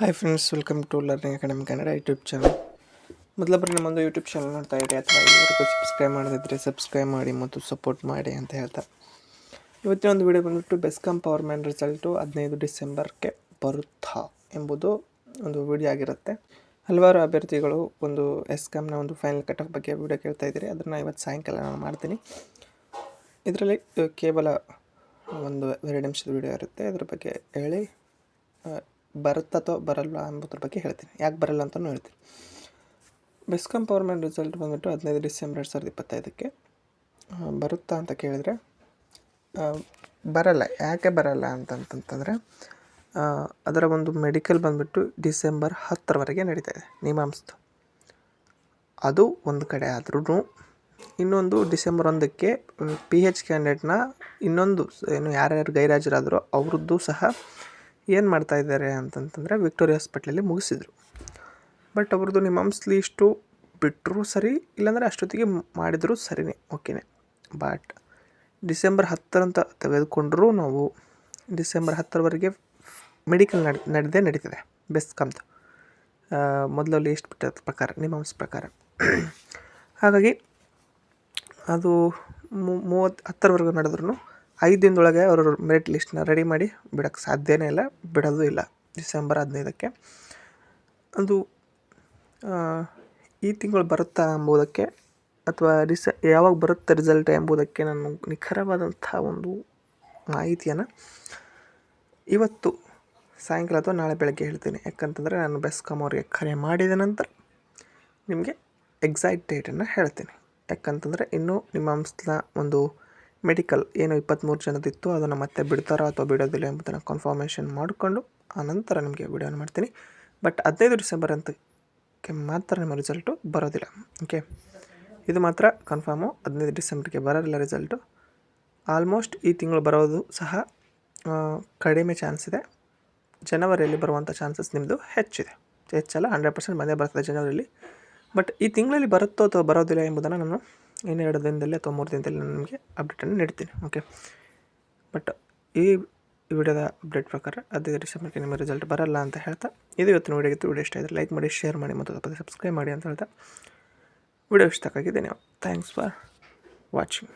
Hi friends, welcome to learning academy Kannada YouTube channel. ಮೊದಲ ಬಾರಿ ನಮ್ಮೊಂದು YouTube channel ನೋಡ್ತಾ ಇರಿ ಅಥವಾ ಇಲ್ಲಿವರೆಗೂ ಸಬ್ಸ್ಕ್ರೈಬ್ ಮಾಡದಿದ್ದರೆ ಸಬ್ಸ್ಕ್ರೈಬ್ ಮಾಡಿ ಮತ್ತು ಸಪೋರ್ಟ್ ಮಾಡಿ ಅಂತ ಹೇಳ್ತಾ ಇವತ್ತಿನ ಒಂದು ವಿಡಿಯೋ ಬಂದುಬಿಟ್ಟು ಬೆಸ್ಕಾಂ ಪವರ್ ಮ್ಯಾನ್ ರಿಸಲ್ಟು 15 ಡಿಸೆಂಬರ್ಗೆ ಬರುತ್ತಾ ಎಂಬುದು ಒಂದು ವಿಡಿಯೋ ಆಗಿರುತ್ತೆ. ಹಲವಾರು ಅಭ್ಯರ್ಥಿಗಳು ಒಂದು ಎಸ್ಕಾಮ್ನ ಒಂದು ಫೈನಲ್ ಕಟ್ ಆಫ್ ಬಗ್ಗೆ ವಿಡಿಯೋ ಕೇಳ್ತಾ ಇದ್ದೀರಿ. ಅದನ್ನು ಇವತ್ತು ಸಾಯಂಕಾಲ ನಾನು ಮಾಡ್ತೀನಿ. ಇದರಲ್ಲಿ ಕೇವಲ ಒಂದು 2 ನಿಮಿಷದ ವಿಡಿಯೋ ಇರುತ್ತೆ. ಅದ್ರ ಬಗ್ಗೆ ಹೇಳಿ ಬರುತ್ತಾ ಅಥವಾ ಬರಲ್ಲ ಎಂಬುದ್ರ ಬಗ್ಗೆ ಹೇಳ್ತೀನಿ. ಯಾಕೆ ಬರಲ್ಲ ಅಂತಲೂ ಹೇಳ್ತೀನಿ. ಬೆಸ್ಕಾಂ ಪವರ್ ಮ್ಯಾನ್ ರಿಸಲ್ಟ್ ಬಂದುಬಿಟ್ಟು 15 ಡಿಸೆಂಬರ್ 2025ಕ್ಕೆ ಬರುತ್ತಾ ಅಂತ ಕೇಳಿದರೆ ಬರಲ್ಲ. ಯಾಕೆ ಬರಲ್ಲ ಅಂತಂತಂದರೆ ಅದರ ಒಂದು ಮೆಡಿಕಲ್ ಬಂದುಬಿಟ್ಟು ಡಿಸೆಂಬರ್ 10ರವರೆಗೆ ನಡೀತಾ ಇದೆ ಮೀಮಾಂಸದ್ದು. ಅದು ಒಂದು ಕಡೆ ಆದ್ರೂ ಇನ್ನೊಂದು ಡಿಸೆಂಬರ್ 1ಕ್ಕೆ PH ಕ್ಯಾಂಡಿಡೇಟ್ನ ಇನ್ನೊಂದು ಏನು ಯಾರ್ಯಾರು ಗೈರಾಜರಾದರೂ ಅವ್ರದ್ದು ಸಹ ಏನು ಮಾಡ್ತಾ ಇದ್ದಾರೆ ಅಂತಂತಂದರೆ ವಿಕ್ಟೋರಿಯಾ ಹಾಸ್ಪಿಟ್ಲಲ್ಲಿ ಮುಗಿಸಿದ್ರು. ಬಟ್ ಅವ್ರದ್ದು ನಿಮ್ಮಾಂಸ್ ಲೀಸ್ಟು ಬಿಟ್ಟರೂ ಸರಿ, ಇಲ್ಲಾಂದರೆ ಅಷ್ಟೊತ್ತಿಗೆ ಮಾಡಿದರೂ ಸರಿನೇ, ಓಕೆನೇ. ಬಟ್ ಡಿಸೆಂಬರ್ 10 ಅಂತ ತೆಗೆದುಕೊಂಡ್ರೂ ನಾವು ಡಿಸೆಂಬರ್ 10ರವರೆಗೆ ಮೆಡಿಕಲ್ ನಡೀತದೆ ಬೆಸ್ಕಾಮ್ದು ಮೊದಲು ಲೀಸ್ಟ್ ಬಿಟ್ಟಿರೋ ಪ್ರಕಾರ, ನಿಮ್ಮಾಂಸ್ ಪ್ರಕಾರ. ಹಾಗಾಗಿ ಅದು 10ರವರೆಗೂ ನಡೆದ್ರೂ 5 ದಿನದೊಳಗೆ ಅವರು ಮೆರಿಟ್ ಲಿಸ್ಟ್ನ ರೆಡಿ ಮಾಡಿ ಬಿಡೋಕ್ಕೆ ಸಾಧ್ಯನೇ ಇಲ್ಲ, ಬಿಡೋದು ಇಲ್ಲ ಡಿಸೆಂಬರ್ 15ಕ್ಕೆ. ಅದು ಈ ತಿಂಗಳು ಬರುತ್ತಾ ಎಂಬುದಕ್ಕೆ ಅಥವಾ ಯಾವಾಗ ಬರುತ್ತೆ ರಿಸಲ್ಟ್ ಎಂಬುದಕ್ಕೆ ನಾನು ನಿಖರವಾದಂಥ ಒಂದು ಮಾಹಿತಿಯನ್ನು ಇವತ್ತು ಸಾಯಂಕಾಲ ಅಥವಾ ನಾಳೆ ಬೆಳಗ್ಗೆ ಹೇಳ್ತೀನಿ. ಯಾಕಂತಂದರೆ ನಾನು ಬೆಸ್ಕಾಂ ಅವ್ರಿಗೆ ಕರೆ ಮಾಡಿದ ನಂತರ ನಿಮಗೆ ಎಕ್ಸಾಕ್ಟ್ ಡೇಟನ್ನು ಹೇಳ್ತೀನಿ. ಯಾಕಂತಂದರೆ ಇನ್ನೂ ನಿಮ್ಮ ಅಂಶನ ಒಂದು ಮೆಡಿಕಲ್ ಏನು 23 ಜನದಿತ್ತು ಅದನ್ನು ಮತ್ತೆ ಬಿಡ್ತಾರಾ ಅಥವಾ ಬಿಡೋದಿಲ್ಲ ಎಂಬುದನ್ನು ಕನ್ಫರ್ಮೇಷನ್ ಮಾಡಿಕೊಂಡು ಆನಂತರ ನಿಮಗೆ ವಿಡಿಯೋನ ಮಾಡ್ತೀನಿ. ಬಟ್ 15 ಡಿಸೆಂಬರ್ ಅಂತಕ್ಕೆ ಮಾತ್ರ ನಿಮ್ಮ ರಿಸಲ್ಟು ಬರೋದಿಲ್ಲ, ಓಕೆ. ಇದು ಮಾತ್ರ ಕನ್ಫರ್ಮು, 15 ಡಿಸೆಂಬರ್ಗೆ ಬರೋದಿಲ್ಲ ರಿಸಲ್ಟು. ಆಲ್ಮೋಸ್ಟ್ ಈ ತಿಂಗಳು ಬರೋದು ಸಹ ಕಡಿಮೆ ಚಾನ್ಸ್ ಇದೆ. ಜನವರಿಯಲ್ಲಿ ಬರುವಂಥ ಚಾನ್ಸಸ್ ನಿಮ್ಮದು ಹೆಚ್ಚಲ್ಲ, 100% ಬಂದೇ ಬರ್ತದೆ ಜನವರಿಯಲ್ಲಿ. ಬಟ್ ಈ ತಿಂಗಳಲ್ಲಿ ಬರುತ್ತೋ ಅಥವಾ ಬರೋದಿಲ್ಲ ಎಂಬುದನ್ನು ನಾನು 2 ದಿನದಲ್ಲಿ ಅಥವಾ 3 ದಿನದಲ್ಲಿ ನಾನು ನಿಮಗೆ ಅಪ್ಡೇಟನ್ನು ನೀಡ್ತೀನಿ, ಓಕೆ. ಬಟ್ ಈ ವಿಡಿಯೋದ ಅಪ್ಡೇಟ್ ಪ್ರಕಾರ 15 ಡಿಸೆಂಬರ್ಗೆ ನಿಮ್ಮ ರಿಸಲ್ಟ್ ಬರಲ್ಲ ಅಂತ ಹೇಳ್ತಾ, ಇದು ಇವತ್ತಿನ ವಿಡಿಯೋ ಇಷ್ಟ ಇದ್ದರೆ ಲೈಕ್ ಮಾಡಿ, ಶೇರ್ ಮಾಡಿ ಮತ್ತು ತಪ್ಪದೆ ಸಬ್ಸ್ಕ್ರೈಬ್ ಮಾಡಿ ಅಂತ ಹೇಳ್ತಾ ವಿಡಿಯೋ ಇಷ್ಟಕ್ಕಾಗಿ ಧನ್ಯವಾದ. Thanks for watching.